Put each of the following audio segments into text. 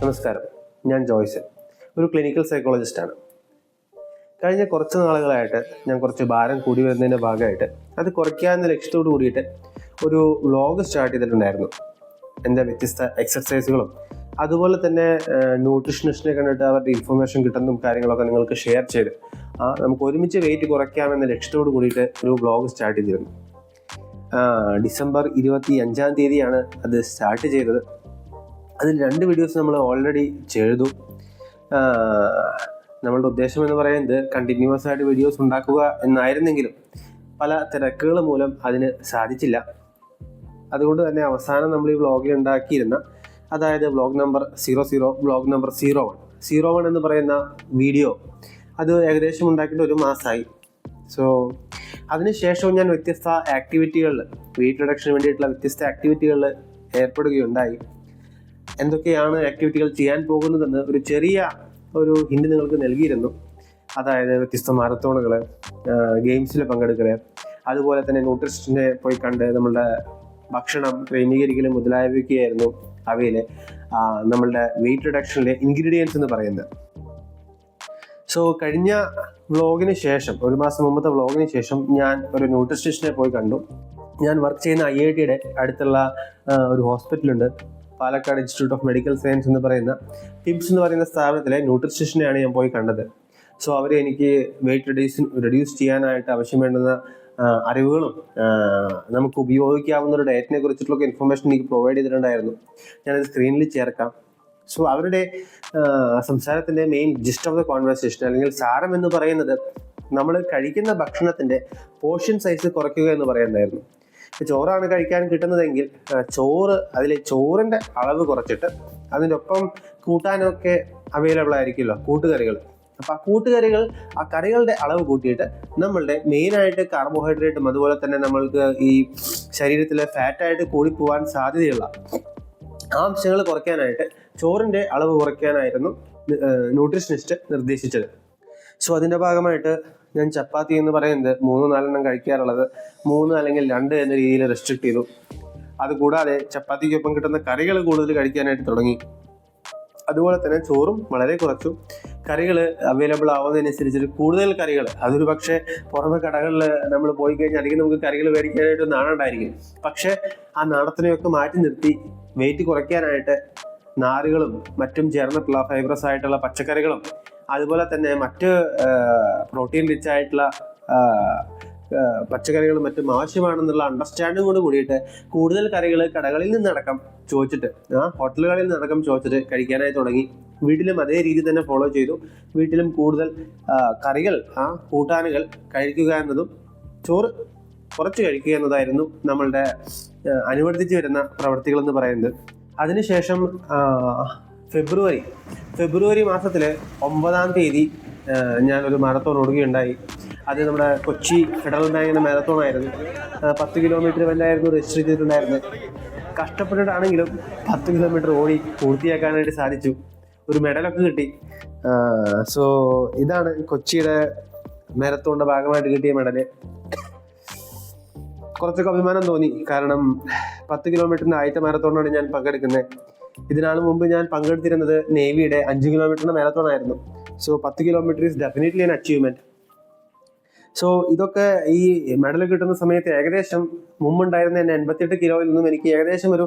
നമസ്കാരം, ഞാൻ ജോയ്സൺ, ഒരു ക്ലിനിക്കൽ സൈക്കോളജിസ്റ്റാണ്. കഴിഞ്ഞ കുറച്ച് നാളുകളായിട്ട് ഞാൻ കുറച്ച് ഭാരം കൂടി വരുന്നതിൻ്റെ ഭാഗമായിട്ട് അത് കുറയ്ക്കാമെന്ന ലക്ഷ്യത്തോട് കൂടിയിട്ട് ഒരു വ്ലോഗ് സ്റ്റാർട്ട് ചെയ്തിട്ടുണ്ടായിരുന്നു. എൻ്റെ വ്യത്യസ്ത എക്സർസൈസുകളും അതുപോലെ തന്നെ ന്യൂട്രീഷനിസ്റ്റിനെ കണ്ടിട്ട് അവരുടെ ഇൻഫർമേഷൻ കിട്ടുന്നതും കാര്യങ്ങളൊക്കെ നിങ്ങൾക്ക് ഷെയർ ചെയ്ത് നമുക്ക് ഒരുമിച്ച് വെയിറ്റ് കുറയ്ക്കാമെന്ന ലക്ഷ്യത്തോട് കൂടിയിട്ട് ഒരു വ്ലോഗ് സ്റ്റാർട്ട് ചെയ്തിരുന്നു. ഡിസംബർ 25 അത് സ്റ്റാർട്ട് ചെയ്തത്. അതിൽ 2 വീഡിയോസ് നമ്മൾ ഓൾറെഡി ചെയ്തു. നമ്മളുടെ ഉദ്ദേശം എന്ന് പറയുന്നത് കണ്ടിന്യൂസ് ആയിട്ട് വീഡിയോസ് ഉണ്ടാക്കുക എന്നായിരുന്നെങ്കിലും പല തിരക്കുകൾ മൂലം അതിന് സാധിച്ചില്ല. അതുകൊണ്ട് തന്നെ അവസാനം നമ്മൾ ഈ വ്ലോഗിൽ ഉണ്ടാക്കിയിരുന്ന, അതായത് വ്ലോഗ് നമ്പർ 00, വ്ലോഗ് നമ്പർ 01 എന്ന് പറയുന്ന വീഡിയോ, അത് ഏകദേശം ഉണ്ടാക്കിയിട്ട് 1 മാസമായി. സോ അതിനുശേഷവും ഞാൻ വ്യത്യസ്ത ആക്ടിവിറ്റികളിൽ, വെയിറ്റ് റിഡക്ഷന് വേണ്ടിയിട്ടുള്ള വ്യത്യസ്ത ആക്ടിവിറ്റികളിൽ ഏർപ്പെടുകയുണ്ടായി. എന്തൊക്കെയാണ് ആക്ടിവിറ്റികൾ ചെയ്യാൻ പോകുന്നതെന്ന് ഒരു ചെറിയ ഹിന്റ് നിങ്ങൾക്ക് നൽകിയിരുന്നു. അതായത് വ്യത്യസ്ത മാരത്തോണുകൾ, ഗെയിംസിൽ പങ്കെടുക്കൽ, അതുപോലെ തന്നെ ന്യൂട്രീഷനെ പോയി കണ്ട് നമ്മളുടെ ഭക്ഷണം ക്രമീകരിക്കൽ മുതലായവയൊക്കെയായിരുന്നു അവയിൽ നമ്മളുടെ വെയിറ്റ് റിഡക്ഷനിലെ ഇൻഗ്രീഡിയൻസ് എന്ന് പറയുന്നത്. സോ കഴിഞ്ഞ വ്ലോഗിന് ശേഷം, 1 മാസം മുമ്പത്തെ വ്ലോഗിന് ശേഷം ഞാൻ ഒരു ന്യൂട്രീഷനിസ്റ്റിനെ പോയി കണ്ടു. ഞാൻ വർക്ക് ചെയ്യുന്ന IITയുടെ അടുത്തുള്ള ഒരു ഹോസ്പിറ്റലുണ്ട്, Palakkad institute of medical science എന്ന് പറയുന്ന PIMS എന്ന് പറയുന്ന സ്ഥാപനത്തിലെ ന്യൂട്രീഷനിസ്റ്റിനെയാണ് ഞാൻ പോയി കണ്ടത്. സോ അവർ എനിക്ക് വെയിറ്റ് റെഡ്യൂസ് ചെയ്യാനായിട്ട് ആവശ്യം വേണ്ടുന്ന അറിവുകളും നമുക്ക് ഉപയോഗിക്കാവുന്ന ഒരു ഡയറ്റിനെ കുറിച്ചിട്ടുള്ള ഇൻഫർമേഷൻ എനിക്ക് പ്രൊവൈഡ് ചെയ്തിട്ടുണ്ടായിരുന്നു. ഞാനത് സ്ക്രീനിൽ ചേർക്കാം. സോ അവരുടെ സംസാരത്തിൻ്റെ main gist of the conversation, അല്ലെങ്കിൽ സാരം എന്ന് പറയുന്നത്, നമ്മൾ കഴിക്കുന്ന ഭക്ഷണത്തിൻ്റെ പോർഷൻ സൈസ് കുറയ്ക്കുക എന്ന് പറയുന്നതായിരുന്നു. ചോറാണ് കഴിക്കാൻ കിട്ടുന്നതെങ്കിൽ ചോറിൻ്റെ അളവ് കുറച്ചിട്ട് അതിൻ്റെ ഒപ്പം കൂട്ടാനൊക്കെ അവൈലബിൾ ആയിരിക്കുമല്ലോ കൂട്ടുകറികൾ. അപ്പം ആ കറികളുടെ അളവ് കൂട്ടിയിട്ട് നമ്മളുടെ മെയിനായിട്ട് കാർബോഹൈഡ്രേറ്റും അതുപോലെ തന്നെ നമ്മൾക്ക് ഈ ശരീരത്തിലെ ഫാറ്റായിട്ട് കൂടിപ്പോവാൻ സാധ്യതയുള്ള ആംശങ്ങൾ കുറയ്ക്കാനായിട്ട് ചോറിൻ്റെ അളവ് കുറയ്ക്കാനായിരുന്നു ന്യൂട്രീഷനിസ്റ്റ് നിർദ്ദേശിച്ചത്. സോ അതിൻ്റെ ഭാഗമായിട്ട് ഞാൻ ചപ്പാത്തി എന്ന് പറയുന്നത് 3-4 കഴിക്കാറുള്ളത് 3 അല്ലെങ്കിൽ 2 എന്ന രീതിയിൽ റെസ്ട്രിക്ട് ചെയ്തു. അതുകൂടാതെ ചപ്പാത്തിക്കൊപ്പം കിട്ടുന്ന കറികൾ കൂടുതൽ കഴിക്കാനായിട്ട് തുടങ്ങി. അതുപോലെ തന്നെ ചോറും വളരെ കുറച്ചു. കറികൾ അവൈലബിൾ ആവുന്നതിനനുസരിച്ച് കൂടുതൽ കറികൾ, അതൊരു പക്ഷേ പുറമെ കടകളിൽ നമ്മൾ പോയി കഴിഞ്ഞാൽ അധികം നമുക്ക് കറികൾ മേടിക്കാനായിട്ട് നാണുണ്ടായിരിക്കും. പക്ഷേ ആ നാണത്തിനെയൊക്കെ മാറ്റി നിർത്തി വെയിറ്റ് കുറയ്ക്കാനായിട്ട് നാരുകളും മറ്റും ചേർന്നിട്ടുള്ള ഫൈബ്രസ് ആയിട്ടുള്ള പച്ചക്കറികളും അതുപോലെ തന്നെ മറ്റ് പ്രോട്ടീൻ റിച്ച് ആയിട്ടുള്ള പച്ചക്കറികളും മറ്റും ആവശ്യമാണെന്നുള്ള അണ്ടർസ്റ്റാൻഡിങ്ങോട് കൂടിയിട്ട് കൂടുതൽ കറികൾ കടകളിൽ നിന്നടക്കം ചോദിച്ചിട്ട്, ഹോട്ടലുകളിൽ നിന്നടക്കം ചോദിച്ചിട്ട് കഴിക്കാനായി തുടങ്ങി. വീട്ടിലും അതേ രീതി തന്നെ ഫോളോ ചെയ്തു. വീട്ടിലും കൂടുതൽ കറികൾ, കൂട്ടാനുകൾ കഴിക്കുക എന്നതും ചോറ് കുറച്ച് കഴിക്കുക എന്നതായിരുന്നു നമ്മളുടെ അനുവർത്തിച്ച് വരുന്ന പ്രവൃത്തികൾ എന്ന് പറയുന്നത്. അതിനുശേഷം ഫെബ്രുവരി മാസത്തിൽ 9-ാം തീയതി ഞാനൊരു മാരത്തോൺ ഓടുകയുണ്ടായി. അത് നമ്മുടെ കൊച്ചി ഫെഡറൽ ബാങ്കിൻ്റെ മാരത്തോൺ ആയിരുന്നു. 10 കിലോമീറ്റർ വല്ലായിരുന്നു രജിസ്റ്റർ ചെയ്തിട്ടുണ്ടായിരുന്നത്. കഷ്ടപ്പെട്ടിട്ടാണെങ്കിലും 10 കിലോമീറ്റർ ഓടി പൂർത്തിയാക്കാനായിട്ട് സാധിച്ചു. ഒരു മെഡലൊക്കെ കിട്ടി. സോ ഇതാണ് കൊച്ചിയുടെ മാരത്തോണിൻ്റെ ഭാഗമായിട്ട് കിട്ടിയ മെഡല്. കുറച്ചൊക്കെ അഭിമാനം തോന്നി. കാരണം 10 കിലോമീറ്ററിൻ്റെ ആദ്യത്തെ മാരത്തോണാണ് ഞാൻ പങ്കെടുക്കുന്നത്. ഇതിനാണ് മുമ്പ് ഞാൻ പങ്കെടുത്തിരുന്നത് നേവിയുടെ 5 കിലോമീറ്ററിൻ്റെ മാരത്തോൺ ആയിരുന്നു. So 10 kilometre is definitely an achievement. So ഇതൊക്കെ ഈ മെഡൽ കിട്ടുന്ന സമയത്ത് ഏകദേശം മുമ്പുണ്ടായിരുന്ന 88 കിലോയിൽ നിന്നും എനിക്ക് ഏകദേശം ഒരു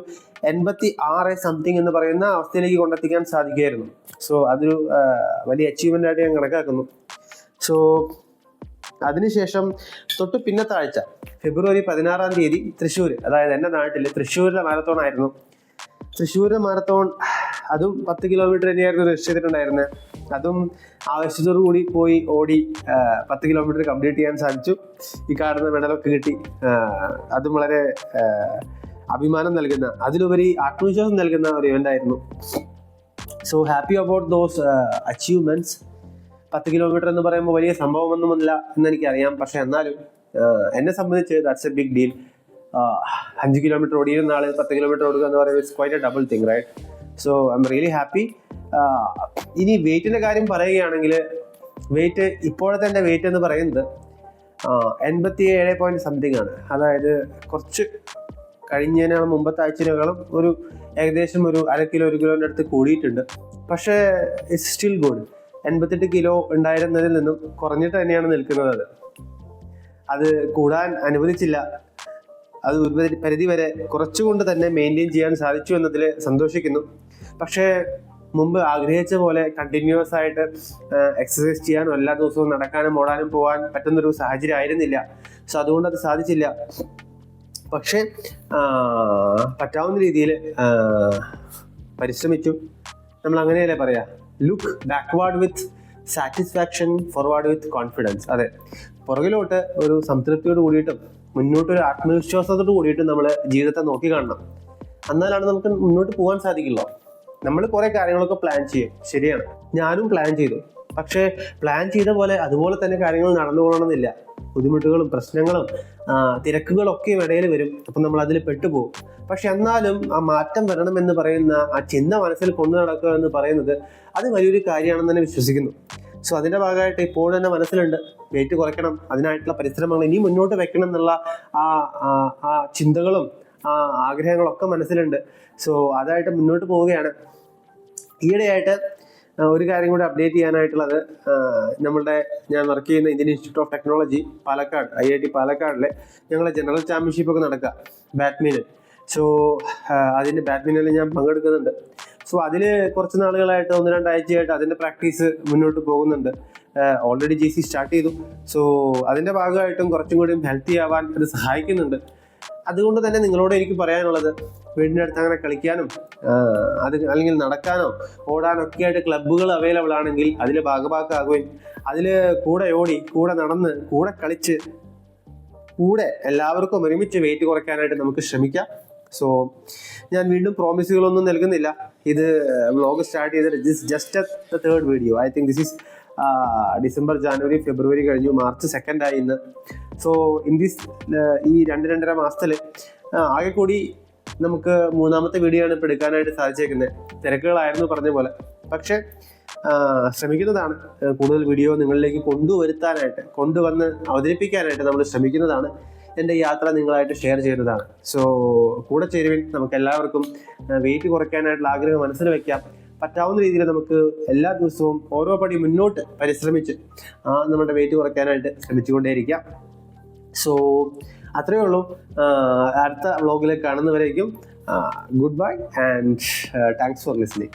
86 സംതിങ് എന്ന് പറയുന്ന അവസ്ഥയിലേക്ക് കൊണ്ടെത്തിക്കാൻ സാധിക്കുമായിരുന്നു. സോ അതൊരു വലിയ അച്ചീവ്മെൻ്റ് ആയിട്ട് ഞാൻ കണക്കാക്കുന്നു. സോ അതിനുശേഷം തൊട്ട് പിന്നത്തെ ആഴ്ച ഫെബ്രുവരി 16-ാം തീയതി തൃശ്ശൂർ, അതായത് എൻ്റെ നാട്ടിൽ തൃശ്ശൂരിലെ മാരത്തോൺ ആയിരുന്നു. തൃശ്ശൂരിലെ മാരത്തോൺ അതും 10 കിലോമീറ്റർ തന്നെയായിരുന്നു രജിസ്റ്റർ ചെയ്തിട്ടുണ്ടായിരുന്നത്. അതും ആവശ്യത്തോടു കൂടി പോയി ഓടി 10 കിലോമീറ്റർ കംപ്ലീറ്റ് ചെയ്യാൻ സാധിച്ചു. ഈ കാണുന്ന മെഡലൊക്കെ കിട്ടി. അതും വളരെ അഭിമാനം നൽകുന്ന, അതിലുപരി ആത്മവിശ്വാസം നൽകുന്ന ഒരു ഇവൻ്റ് ആയിരുന്നു. So happy about those achievements. 10 kilometre എന്ന് പറയുമ്പോൾ വലിയ സംഭവമൊന്നുമില്ല എന്നെനിക്കറിയാം. പക്ഷെ എന്നാലും എന്നെ സംബന്ധിച്ച് that's a big deal. 5 kilometre ഓടിയിരുന്ന ആൾ 10 കിലോമീറ്റർ ഓടുക എന്ന് പറയുന്നത് it's quite a double thing, right? So I am really happy. ഇനി വെയിറ്റിൻ്റെ കാര്യം പറയുകയാണെങ്കിൽ, ഇപ്പോഴത്തെ എൻ്റെ വെയിറ്റ് എന്ന് പറയുന്നത് 87 സംതിങ് ആണ്. അതായത് കുറച്ച് കഴിഞ്ഞതിനാണ് മുമ്പത്തെ ആഴ്ചയിനേക്കാളും ഒരു ഏകദേശം ഒരു 1/2 കിലോ 1 കിലോൻ്റെ അടുത്ത് കൂടിയിട്ടുണ്ട്. പക്ഷേ ഇറ്റ്സ് സ്റ്റിൽ ഗുഡ്. 88 കിലോ ഉണ്ടായിരുന്നതിൽ നിന്നും കുറഞ്ഞിട്ട് തന്നെയാണ് നിൽക്കുന്നത്. അത് കൂടാൻ അനുവദിച്ചില്ല. അത് ഒരു പരിധി വരെ കുറച്ചുകൊണ്ട് തന്നെ മെയിൻറ്റെയിൻ ചെയ്യാൻ സാധിച്ചു എന്നതിൽ സന്തോഷിക്കുന്നു. പക്ഷേ മുമ്പ് ആഗ്രഹിച്ച പോലെ കണ്ടിന്യൂസ് ആയിട്ട് എക്സസൈസ് ചെയ്യാനും എല്ലാ ദിവസവും നടക്കാനും ഓടാനും പോകാൻ പറ്റുന്നൊരു സാഹചര്യം ആയിരുന്നില്ല. സോ അതുകൊണ്ട് അത് സാധിച്ചില്ല. പക്ഷേ പറ്റാവുന്ന രീതിയിൽ പരിശ്രമിച്ചു. നമ്മൾ അങ്ങനെയല്ലേ പറയാ, look backward with satisfaction, forward with confidence. അതെ, പുറകിലോട്ട് ഒരു സംതൃപ്തിയോട് കൂടിയിട്ടും മുന്നോട്ടൊരു ആത്മവിശ്വാസത്തോട് കൂടിയിട്ടും നമ്മൾ ജീവിതത്തെ നോക്കി കാണണം. എന്നാലാണ് നമുക്ക് മുന്നോട്ട് പോകാൻ സാധിക്കുള്ളൂ. നമ്മൾ കുറേ കാര്യങ്ങളൊക്കെ പ്ലാൻ ചെയ്യും, ശരിയാണ്, ഞാനും പ്ലാൻ ചെയ്തു. പക്ഷേ പ്ലാൻ ചെയ്ത പോലെ അതുപോലെ തന്നെ കാര്യങ്ങൾ നടന്നുകൊള്ളണമെന്നില്ല. ബുദ്ധിമുട്ടുകളും പ്രശ്നങ്ങളും തിരക്കുകളും ഒക്കെ ഇടയിൽ വരും. അപ്പം നമ്മൾ അതിൽ പെട്ടുപോകും. പക്ഷെ എന്നാലും ആ മാറ്റം വരണമെന്ന് പറയുന്ന ആ ചിന്ത മനസ്സിൽ കൊണ്ടു നടക്കുക എന്ന് പറയുന്നത് അത് വലിയൊരു കാര്യമാണെന്ന് തന്നെ വിശ്വസിക്കുന്നു. സോ അതിൻ്റെ ഭാഗമായിട്ട് ഇപ്പോൾ തന്നെ മനസ്സിലുണ്ട്, വെയിറ്റ് കുറയ്ക്കണം, അതിനായിട്ടുള്ള പരിശ്രമങ്ങൾ ഇനി മുന്നോട്ട് വെക്കണം എന്നുള്ള ആ ചിന്തകളും ആ ആഗ്രഹങ്ങളൊക്കെ മനസ്സിലുണ്ട്. സോ അതായിട്ട് മുന്നോട്ട് പോവുകയാണ്. ഈയിടെയായിട്ട് ഒരു കാര്യം കൂടി അപ്ഡേറ്റ് ചെയ്യാനായിട്ടുള്ളത്, ഞാൻ വർക്ക് ചെയ്യുന്ന Indian institute of technology Palakkad, IIT പാലക്കാടിലെ ഞങ്ങളെ ജനറൽ ചാമ്പ്യൻഷിപ്പ് ഒക്കെ നടക്കുക ബാഡ്മിൻ്റൺ. സോ അതിൻ്റെ ബാഡ്മിൻ്റണിൽ ഞാൻ പങ്കെടുക്കുന്നുണ്ട്. സോ അതിൽ കുറച്ച് നാളുകളായിട്ട് 1-2 ആഴ്ചയായിട്ട് അതിൻ്റെ പ്രാക്ടീസ് മുന്നോട്ട് പോകുന്നുണ്ട്. ഓൾറെഡി GC സ്റ്റാർട്ട് ചെയ്തു. സോ അതിൻ്റെ ഭാഗമായിട്ടും കുറച്ചും കൂടി ഹെൽത്തി ആവാൻ അത് സഹായിക്കുന്നുണ്ട്. അതുകൊണ്ട് തന്നെ നിങ്ങളോട് എനിക്ക് പറയാനുള്ളത്, വീടിൻ്റെ അടുത്ത് അങ്ങനെ കളിക്കാനും അല്ലെങ്കിൽ നടക്കാനോ ഓടാനോ ഒക്കെ ആയിട്ട് ക്ലബ്ബുകൾ അവൈലബിൾ ആണെങ്കിൽ അതിൽ ഭാഗഭാക്കാകുകയും അതിൽ കൂടെ ഓടി, കൂടെ നടന്ന്, കൂടെ കളിച്ച്, കൂടെ എല്ലാവർക്കും ഒരുമിച്ച് വെയിറ്റ് കുറയ്ക്കാനായിട്ട് നമുക്ക് ശ്രമിക്കാം. സോ ഞാൻ വീണ്ടും പ്രോമിസുകളൊന്നും നൽകുന്നില്ല. ഇത് വ്ലോഗ് സ്റ്റാർട്ട് ചെയ്തത് just the 3rd video. I think this is December, January, February കഴിഞ്ഞു, മാർച്ച് 2 ആയി ഇന്ന്. സോ ഇൻ ദിസ് ഈ 2-2.5 മാസത്തിൽ ആകെ കൂടി നമുക്ക് 3ാമത്തെ വീഡിയോ ആണ് ഇപ്പോൾ എടുക്കാനായിട്ട് സാധിച്ചേക്കുന്നത്. തിരക്കുകളായിരുന്നു പറഞ്ഞ പോലെ. പക്ഷേ ശ്രമിക്കുന്നതാണ് കൂടുതൽ വീഡിയോ നിങ്ങളിലേക്ക് കൊണ്ടുവന്ന് അവതരിപ്പിക്കാനായിട്ട് നമ്മൾ ശ്രമിക്കുന്നതാണ്. എൻ്റെ യാത്ര നിങ്ങളായിട്ട് ഷെയർ ചെയ്യുന്നതാണ്. സോ കൂടെ ചേരുവിൻ. നമുക്ക് എല്ലാവർക്കും വെയിറ്റ് കുറയ്ക്കാനായിട്ടുള്ള ആഗ്രഹം മനസ്സിൽ വയ്ക്കാം. പറ്റാവുന്ന രീതിയിൽ നമുക്ക് എല്ലാ ദിവസവും ഓരോ പടി മുന്നോട്ട് പരിശ്രമിച്ച് നമ്മുടെ വെയിറ്റ് കുറയ്ക്കാനായിട്ട് ശ്രമിച്ചുകൊണ്ടേയിരിക്കാം. സോ അത്രയേ ഉള്ളൂ. അടുത്ത വ്ലോഗിലേക്ക് കാണുന്നവരേക്കും good bye and thanks for listening.